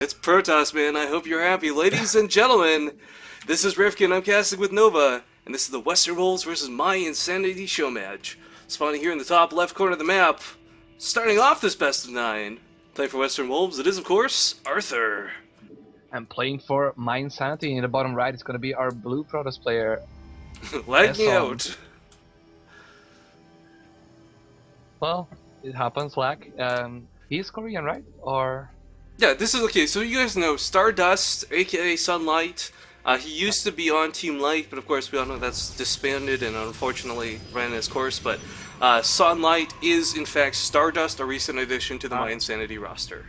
It's Protoss, man. I hope you're happy. Ladies and gentlemen, this is Rifkin. I'm casting with Nova, and this is the Western Wolves versus mYinsanity show match. Spawning here in the top left corner of the map. Starting off this best of 9. Playing for Western Wolves, it is, of course, Arthur. And playing for mYinsanity in the bottom right is going to be our blue Protoss player. Lagging out. Well, it happens, lag. He's Korean, right? Or... Yeah, this is okay. So you guys know Stardust, aka Sunlight. He used to be on Team Light, but of course we all know that's disbanded and unfortunately ran its course. But Sunlight is in fact Stardust, a recent addition to the mYinsanity roster.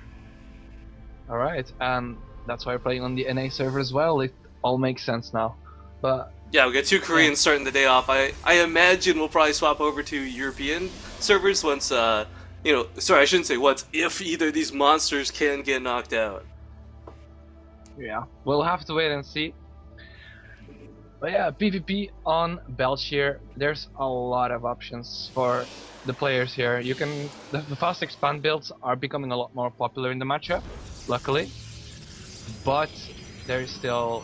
Alright, and that's why we're playing on the NA server as well. It all makes sense now. But yeah, we got two Koreans starting the day off. I imagine we'll probably swap over to European servers once, you know, sorry, I shouldn't say once, if either of these monsters can get knocked out. Yeah, we'll have to wait and see. But yeah, PvP on Belch here. There's a lot of options for the players here. You can the fast expand builds are becoming a lot more popular in the matchup, luckily. But there's still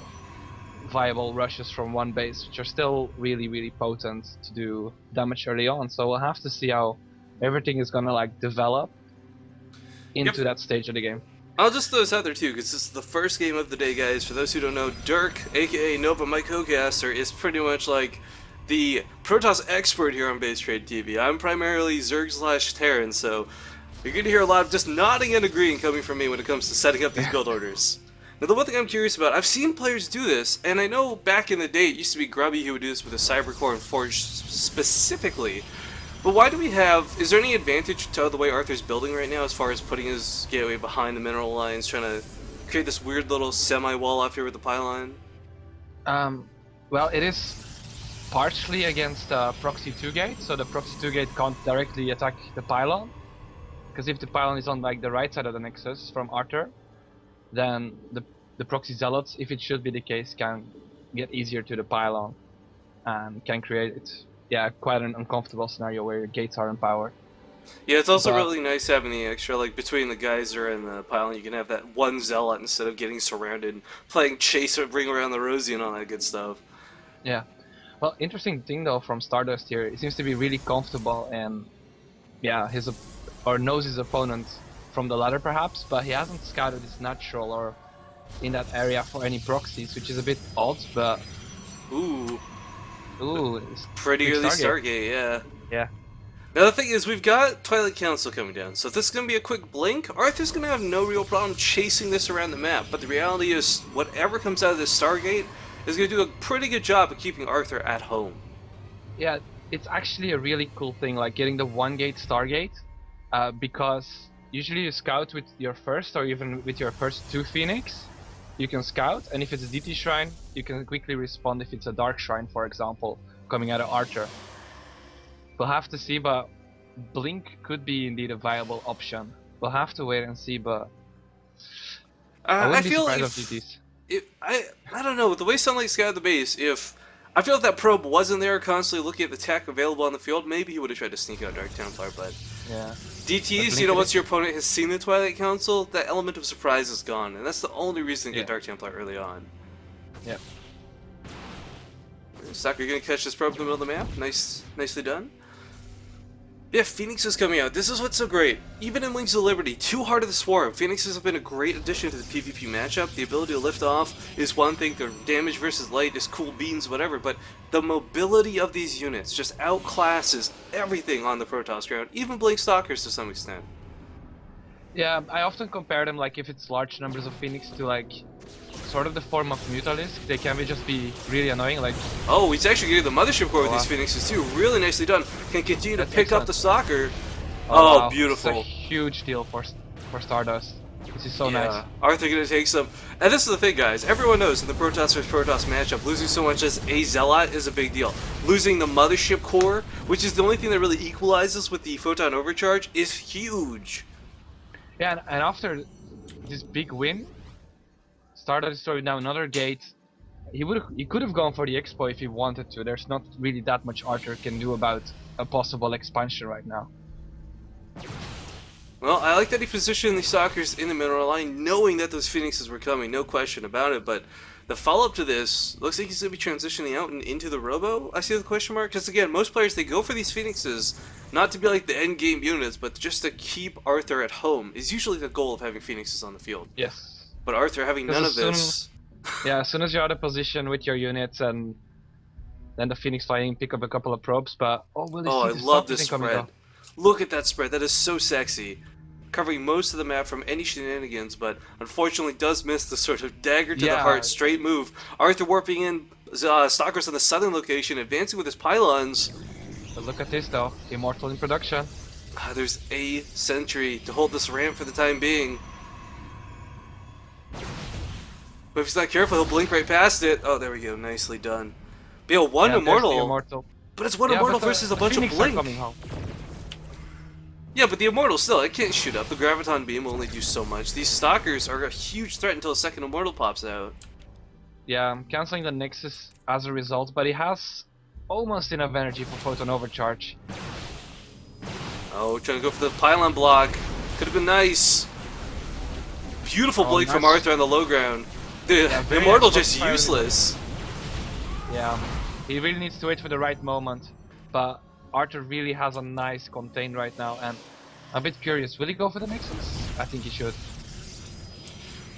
viable rushes from one base, which are still really potent to do damage early on. So we'll have to see how everything is gonna like develop into that stage of the game. I'll just throw this out there too, because this is the first game of the day, guys. For those who don't know, Dirk, aka Nova, my co-caster, is pretty much like the Protoss expert here on BaseTradeTV. I'm primarily Zerg/Terran, so you're gonna hear a lot of just nodding and agreeing coming from me when it comes to setting up these build orders. Now, the one thing I'm curious about, I've seen players do this, and I know back in the day it used to be Grubby who would do this with a Cybercore and Forge specifically. But why do we have... Is there any advantage to the way Arthur's building right now as far as putting his gateway behind the mineral lines, trying to create this weird little semi-wall up here with the pylon? Well, it is partially against Proxy 2 gate, so the Proxy 2 gate can't directly attack the pylon. Because if the pylon is on like the right side of the nexus from Arthur, then the Proxy Zealots, if it should be the case, can get easier to the pylon and can create it. Yeah, quite an uncomfortable scenario where your gates are empowered. Yeah, it's also really nice having the extra, like, between the geyser and the pylon, you can have that one zealot instead of getting surrounded and playing chase or bring around the Rosie and all that good stuff. Yeah. Well, interesting thing though from Stardust here, it seems to be really comfortable and, yeah, knows his opponent from the ladder perhaps, but he hasn't scouted his natural or in that area for any proxies, which is a bit odd, but... Ooh, it's pretty early Stargate, yeah. Yeah. Now the thing is, we've got Twilight Council coming down, so if this is going to be a quick blink, Arthur's going to have no real problem chasing this around the map, but the reality is, whatever comes out of this Stargate is going to do a pretty good job of keeping Arthur at home. Yeah, it's actually a really cool thing, like getting the one gate Stargate, because usually you scout with your first or even with your first 2 Phoenix. You can scout, and if it's a DT Shrine, you can quickly respond if it's a Dark Shrine, for example, coming out of Archer. We'll have to see, but Blink could be indeed a viable option. We'll have to wait and see, but I feel like I don't know, with the way Sunlight scouted the base, I feel if that probe wasn't there constantly looking at the tech available on the field, maybe he would have tried to sneak out Dark Templar, but... Yeah. DTs, you know, once your opponent has seen the Twilight Council, that element of surprise is gone, and that's the only reason to get Dark Templar early on. Yep. Stalker, you're gonna catch this probe in the middle of the map. Nicely done. Yeah, Phoenix is coming out. This is what's so great. Even in Wings of Liberty, too Heart of the Swarm, Phoenixes have been a great addition to the PvP matchup. The ability to lift off is one thing, the damage versus light is cool beans, whatever, but the mobility of these units just outclasses everything on the Protoss ground, even Blink Stalkers to some extent. Yeah, I often compare them, like, if it's large numbers of Phoenix to, like, sort of the form of Mutalisk. They can just be really annoying, like... Oh, he's actually getting the Mothership Core with these Phoenixes too. Really nicely done. Can continue to pick up the Stalker. Oh, wow. Beautiful. It's a huge deal for Stardust. This is so nice. Arthur gonna take some... And this is the thing, guys. Everyone knows in the Protoss vs Protoss matchup, losing so much as a Zealot is a big deal. Losing the Mothership Core, which is the only thing that really equalizes with the Photon Overcharge, is huge. Yeah, and after this big win, Stardust destroyed now another gate. He could have gone for the Expo if he wanted to. There's not really that much Arthur can do about a possible expansion right now. Well, I like that he positioned the stalkers in the mineral line, knowing that those phoenixes were coming, no question about it. But the follow-up to this looks like he's going to be transitioning out and into the robo. I see the question mark because again, most players they go for these phoenixes not to be like the end game units, but just to keep Arthur at home is usually the goal of having phoenixes on the field. Yes. But Arthur having Because none as of soon, this. yeah, as soon as you're out of position with your units and then the Phoenix flying, pick up a couple of probes, but oh, will you Oh, see I the love stalkers this incoming spread. though? Look at that spread. That is so sexy. Covering most of the map from any shenanigans, but unfortunately does miss the sort of dagger to the heart Yeah, straight move. Arthur warping in stalkers on the southern location, advancing with his pylons. but look at this though, Immortal in production. There's a sentry to hold this ramp for the time being. But if he's not careful, he'll blink right past it. Oh, there we go. Nicely done. But yeah, one Yeah, there's the immortal. Immortal. But it's one Yeah, immortal but versus a the bunch of Phoenix are blink. coming home. Yeah, but the Immortal still, it can't shoot up. The Graviton Beam will only do so much. These Stalkers are a huge threat until a second Immortal pops out. Yeah, I'm canceling the Nexus as a result, but he has almost enough energy for Photon Overcharge. Oh, trying to go for the pylon block. Could have been nice. Beautiful Oh, blink from nice. Arthur on the low ground. The Yeah, very Immortal nice just fire. useless. Yeah, he really needs to wait for the right moment, but Arthur really has a nice contain right now, and I'm a bit curious, will he go for the Nexus? I think he should.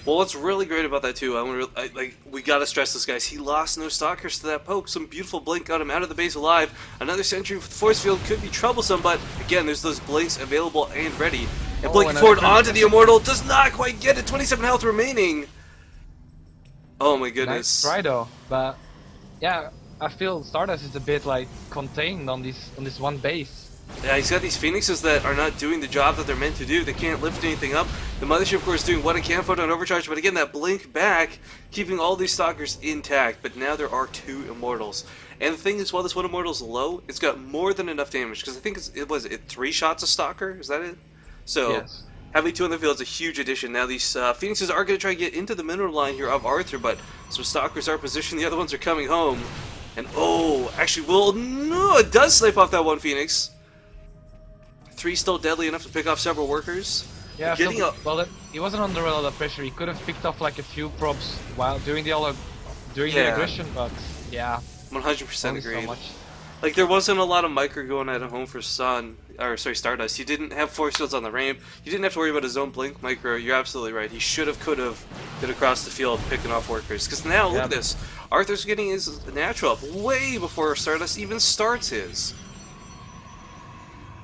Well, what's really great about that too, we gotta stress this, guys. He lost no stalkers to that poke. Some beautiful blink got him out of the base alive. Another sentry with force field could be troublesome, but again, there's those blinks available and ready. And blinking another forward crit. onto the Immortal does not quite get it. 27 health remaining. Oh my goodness. Nice try though, but yeah, I feel Stardust is a bit like contained on this one base. Yeah, he's got these phoenixes that are not doing the job that they're meant to do. They can't lift anything up. The mothership, of course, doing what it can, photon overcharge, but again, that blink back, keeping all these stalkers intact. But now there are two immortals. And the thing is, while this one immortal's low, it's got more than enough damage, because I think it was 3 shots a stalker? Is that it? So, Yes. having 2 on the field is a huge addition. Now these phoenixes are going to try to get into the mineral line here of Arthur, but some stalkers are positioned, the other ones are coming home. And oh, actually, no, it does snipe off that one phoenix. 3 still deadly enough to pick off several workers. Yeah, Getting so, up. well, he wasn't under a lot of pressure. He could have picked off like a few probes while during the Yeah. aggression, but yeah, 100% only so agreed. much. Like, there wasn't a lot of micro going at home for Stardust. He didn't have force fields on the ramp. You didn't have to worry about his own blink micro. You're absolutely right. He should have, could have been across the field picking off workers. Because now, look at this. Arthur's getting his natural up way before Stardust even starts his.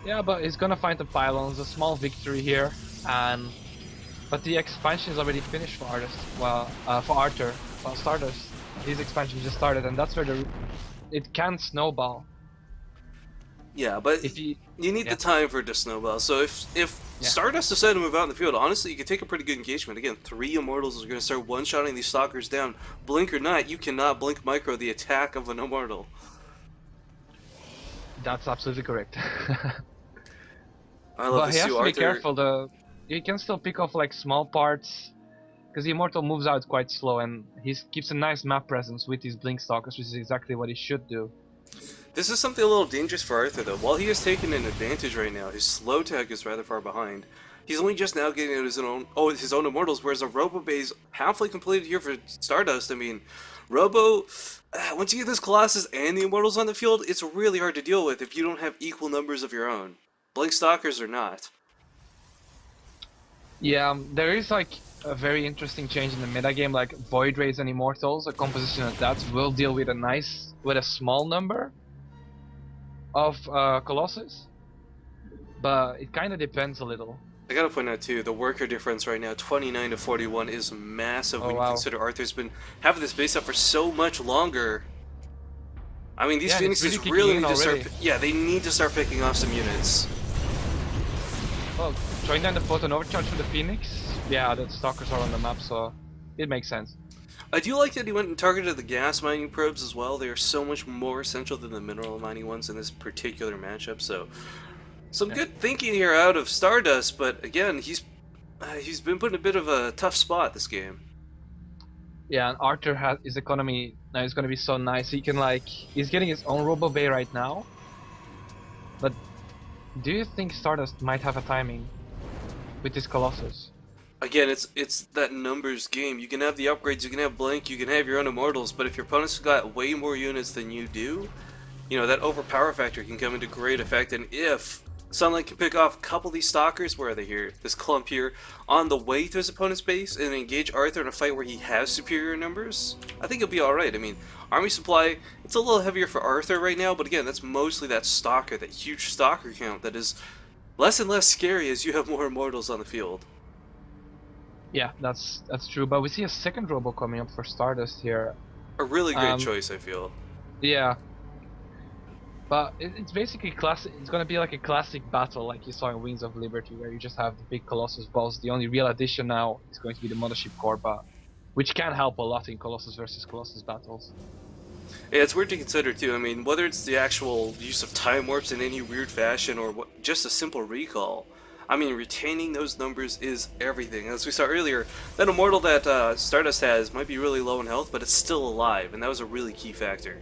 Yeah, but he's gonna find the pylons, a small victory here, but the expansion is already finished for Arthur. Well, Stardust, his expansion just started, and that's where it can snowball. Yeah, but If you need the time for it to snowball. So if Yeah. Stardust decided to move out in the field, honestly, you could take a pretty good engagement. Again, 3 Immortals are going to start one-shotting these stalkers down. Blink or not, you cannot blink micro the attack of an Immortal. That's absolutely correct. I love But this he has too, to be Arthur. careful. You can still pick off like small parts, because the Immortal moves out quite slow, and he keeps a nice map presence with his blink stalkers, which is exactly what he should do. This is something a little dangerous for Arthur, though. While he has taken an advantage right now, his slow tech is rather far behind. He's only just now getting out his own Immortals, whereas a Robo base halfway completed here for Stardust. I mean, Robo, once you get this Colossus and the Immortals on the field, it's really hard to deal with if you don't have equal numbers of your own. Blink Stalkers or not. Yeah, there is like a very interesting change in the metagame, like Void Rays and Immortals, a composition of that will deal with a small number of Colossus, but it kind of depends a little. I gotta point out too, the worker difference right now, 29 to 41, is massive when you consider Arthur's been having this base up for so much longer. I mean, these Phoenixes really need to start. Yeah, they need to start picking off some units. Well, throwing down the Photon Overcharge for the Phoenix, yeah, the Stalkers are on the map, so it makes sense. I do like that he went and targeted the gas mining probes as well. They are so much more essential than the mineral mining ones in this particular matchup. So, some good thinking here out of Stardust, but again, he's been put in a bit of a tough spot this game. Yeah, and Arthur has his economy now is gonna be so nice. He can he's getting his own Robo Bay right now. But do you think Stardust might have a timing? with this Colossus. Again, it's that numbers game. You can have the upgrades, you can have Blink, you can have your own immortals, but if your opponent's got way more units than you do, you know, that overpower factor can come into great effect. And if Sunlight can pick off a couple of these stalkers, where are they here? This clump here, on the way to his opponent's base and engage Arthur in a fight where he has superior numbers, I think he'll be alright. I mean, army supply, it's a little heavier for Arthur right now, but again, that's mostly that stalker, that huge stalker count that is less and less scary as you have more immortals on the field. Yeah, that's true. But we see a second robo coming up for Stardust here. A really great choice, I feel. Yeah. But it's basically classic. It's gonna be like a classic battle, like you saw in Wings of Liberty, where you just have the big Colossus boss. The only real addition now is going to be the Mothership Core, but which can help a lot in Colossus versus Colossus battles. Yeah, it's weird to consider too. I mean, whether it's the actual use of time warps in any weird fashion or just a simple recall, I mean, retaining those numbers is everything. As we saw earlier, that immortal that Stardust has might be really low in health, but it's still alive, and that was a really key factor.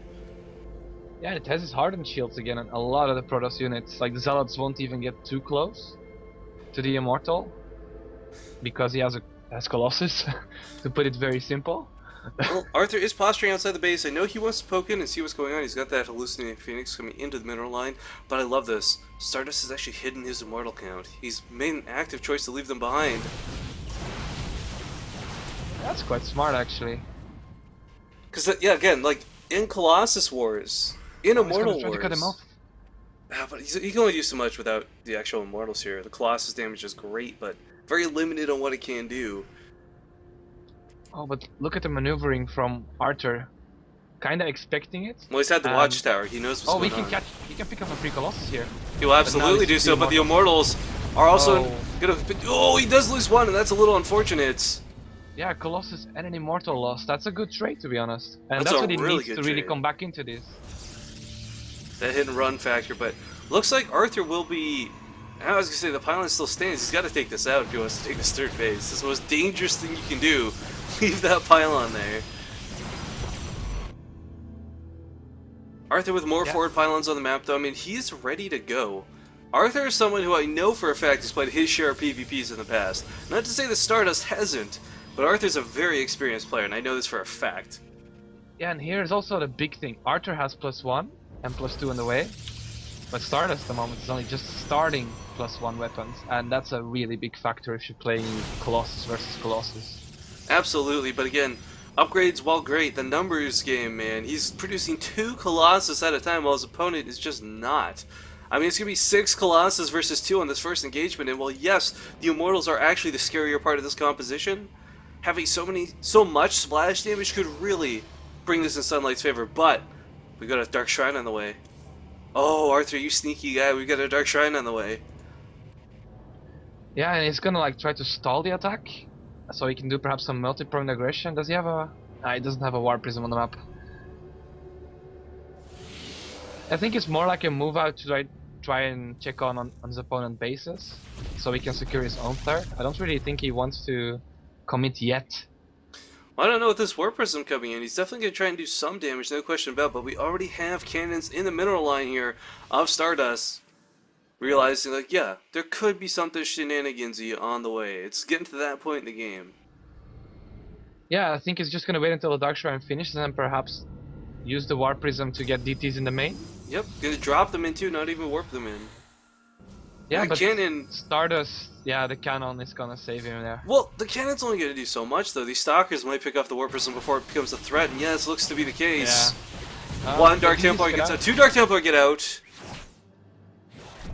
Yeah, and it has its hardened shields again, and a lot of the Protoss units, like the Zealots, won't even get too close to the Immortal because he has Colossus, to put it very simple. Well, Arthur is posturing outside the base. I know he wants to poke in and see what's going on. He's got that hallucinating Phoenix coming into the mineral line, but I love this. Stardust has actually hidden his immortal count. He's made an active choice to leave them behind. That's quite smart, actually. Because, yeah, again, like, in Colossus Wars, in Immortal Wars... cut him off. But he can only do so much without the actual Immortals here. The Colossus damage is great, but very limited on what it can do. Oh, but look at the maneuvering from Arthur. Kinda expecting it. Well, he's had the Watchtower. He knows what's going on. He can pick up a free Colossus here. He will absolutely do so, but the Immortals are also gonna... Oh, he does lose one, and that's a little unfortunate. Yeah, Colossus and an Immortal loss. That's a good trade, to be honest. And That's what he really needs good to really trade. come back into this. That hit and run factor, but looks like Arthur will be... I was gonna say, the pylon still stands. He's got to take this out if he wants to take this third phase. This is the most dangerous thing you can do. Leave that pylon there. Arthur with more forward pylons on the map, though. I mean, he's ready to go. Arthur is someone who I know for a fact has played his share of PvPs in the past. Not to say that Stardust hasn't, but Arthur's a very experienced player, and I know this for a fact. Yeah, and here's also the big thing. Arthur has +1 and +2 on the way. But Stardust at the moment is only just starting +1 weapons, and that's a really big factor if you're playing Colossus versus Colossus. Absolutely, but again, upgrades, while great, the numbers game, man, he's producing 2 Colossus at a time while his opponent is just not. I mean, it's going to be 6 Colossus versus 2 on this first engagement, and while yes, the Immortals are actually the scarier part of this composition, having so much splash damage could really bring this in Sunlight's favor, but we got a Dark Shrine on the way. Oh, Arthur, you sneaky guy, we got a Dark Shrine on the way. Yeah, and he's gonna like try to stall the attack, so he can do perhaps some multi-pronged aggression. Does he have a... he doesn't have a War Prism on the map. I think it's more like a move out to try and check on his opponent's bases, so he can secure his own third. I don't really think he wants to commit yet. Well, I don't know with this War Prism coming in. He's definitely going to try and do some damage, no question about it, but we already have cannons in the mineral line here of Stardust. Realizing, like, yeah, there could be something shenanigansy on the way. It's getting to that point in the game. Yeah, I think he's just going to wait until the Dark Shrine finishes and perhaps use the War Prism to get DTs in the main. Yep, going to drop them in too, not even warp them in. Yeah, but cannon... Stardust, yeah, the cannon is gonna save him there. Well, the cannon's only gonna do so much, though. These stalkers might pick off the War Prism before it becomes a threat, and yes, looks to be the case. Yeah. One Dark Templar gets out. 2 Dark Templar get out.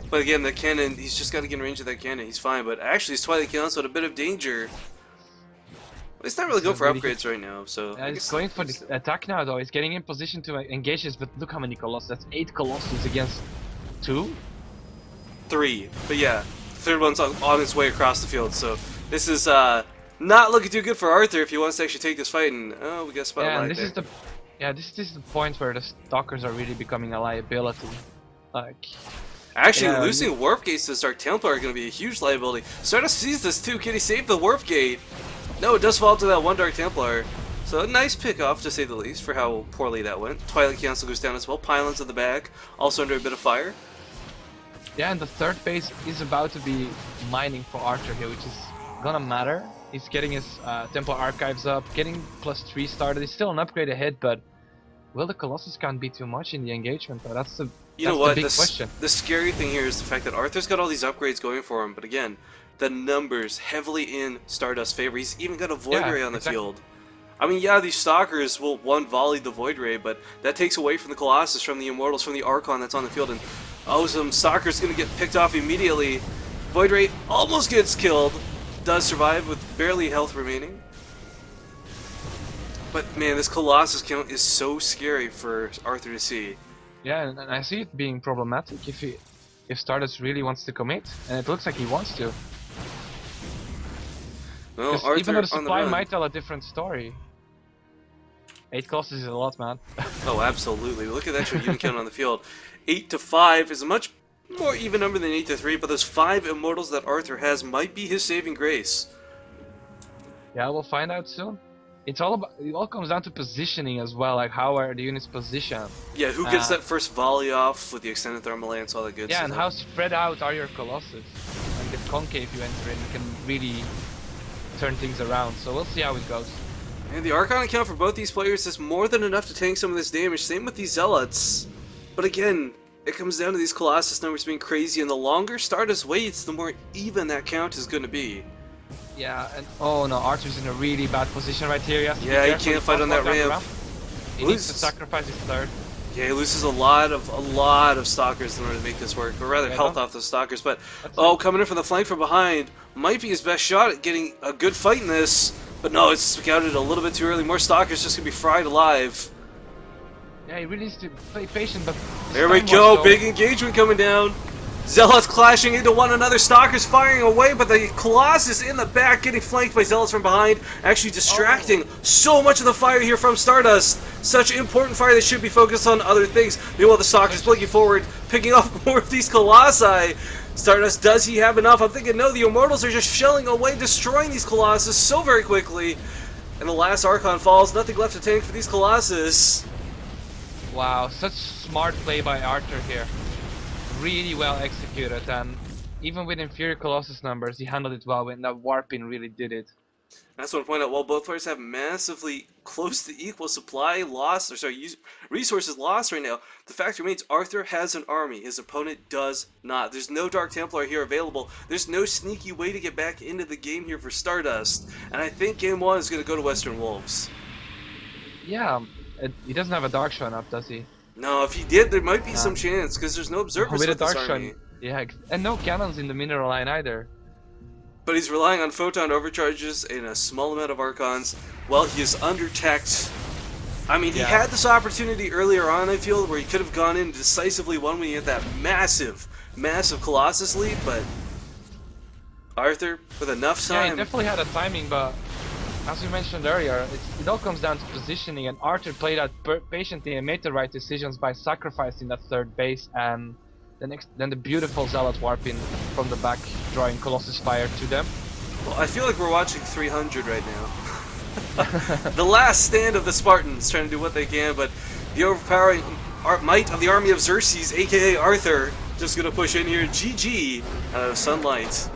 But again, the cannon, he's just got to get in range of that cannon. He's fine, but actually, his Twilight Council at a bit of danger. Well, he's not really going for upgrades right now, so... Yeah, he's going for the attack now, though. He's getting in position to engage this, but look how many Colossus. That's 8 Colossus against 2? 3, but yeah, the third one's on its way across the field, so this is not looking too good for Arthur if he wants to actually take this fight, and oh, we got spotlight and there. This is the point where the Stalkers are really becoming a liability. Like... Actually, losing Warp Gates to this Dark Templar are going to be a huge liability. Stardust sees this too, can he save the Warp Gate? No, it does fall to that 1 Dark Templar. So a nice pick-off, to say the least, for how poorly that went. Twilight Council goes down as well, pylons in the back, also under a bit of fire. Yeah, and the third phase is about to be mining for Archer here, which is gonna matter. He's getting his Temple Archives up, getting +3 started. He's still an upgrade ahead, but will the Colossus count be too much in the engagement though? That's the big question. The scary thing here is the fact that Arthur's got all these upgrades going for him, but again, the numbers heavily in Stardust's favor. He's even got a Void Ray on the field. I mean, yeah, these Stalkers will one-volley the Void Ray, but that takes away from the Colossus, from the Immortals, from the Archon that's on the field, and some Stalker's going to get picked off immediately. Void Ray almost gets killed, does survive with barely health remaining. But man, this Colossus count is so scary for Arthur to see. Yeah, and I see it being problematic if Stardust really wants to commit, and it looks like he wants to. Well, Arthur even though the on the supply run. might tell a different story. 8 Colossus is a lot, man. Oh, absolutely. Look at the actual unit count on the field. 8 to 5 is a much more even number than 8 to 3, but those 5 Immortals that Arthur has might be his saving grace. Yeah, we'll find out soon. It all comes down to positioning as well, like how are the units positioned. Yeah, who gets that first volley off with the extended thermal lance, all that good stuff. Yeah, and how spread out are your Colossus? And the concave you enter in can really turn things around, so we'll see how it goes. And the Archon account for both these players is more than enough to tank some of this damage, same with these Zealots. But again, it comes down to these Colossus numbers being crazy, and the longer Stardust waits, the more even that count is going to be. Yeah, and oh no, Archer's in a really bad position right here. Yeah, he can't fight on that ramp. He needs to sacrifice his third. Yeah, he loses a lot of Stalkers in order to make this work, or rather health off the Stalkers. But coming in from the flank from behind might be his best shot at getting a good fight in this. But no, it's scouted a little bit too early. More Stalkers just gonna be fried alive. Yeah, he really needs to play patient, but there we go, big engagement coming down. Zealots clashing into one another, Stalkers firing away, but the Colossus in the back getting flanked by Zealots from behind, actually distracting so much of the fire here from Stardust. Such important fire that should be focused on other things. Meanwhile, the Stalkers blinking forward, picking off more of these Colossi. Stardust, does he have enough? I'm thinking no, the Immortals are just shelling away, destroying these Colossus so very quickly. And the last Archon falls, nothing left to tank for these Colossus. Wow, such smart play by Archer here. Really well executed, and even with inferior Colossus numbers, he handled it well when that Warping really did it. I just want to point out, while both players have massively close to equal supply loss, resources lost right now, the fact remains Arthur has an army. His opponent does not. There's no Dark Templar here available. There's no sneaky way to get back into the game here for Stardust. And I think Game 1 is going to go to Western Wolves. Yeah, he doesn't have a Dark showing up, does he? No, if he did, there might be some chance, because there's no observers with this army. Yeah, and no cannons in the mineral line either. But he's relying on photon overcharges and a small amount of Archons. Well, he is under-teched. I mean, he had this opportunity earlier on, I feel, where he could have gone in decisively won when he had that massive Colossus lead, but Arthur, with enough time... Yeah, he definitely had a timing, but as we mentioned earlier, it all comes down to positioning, and Arthur played out patiently and made the right decisions by sacrificing that third base, and then the beautiful Zealot Warping from the back, drawing Colossus Fire to them. Well, I feel like we're watching 300 right now. The last stand of the Spartans trying to do what they can, but the overpowering might of the army of Xerxes, aka Arthur, just gonna push in here. GG out of Sunlight.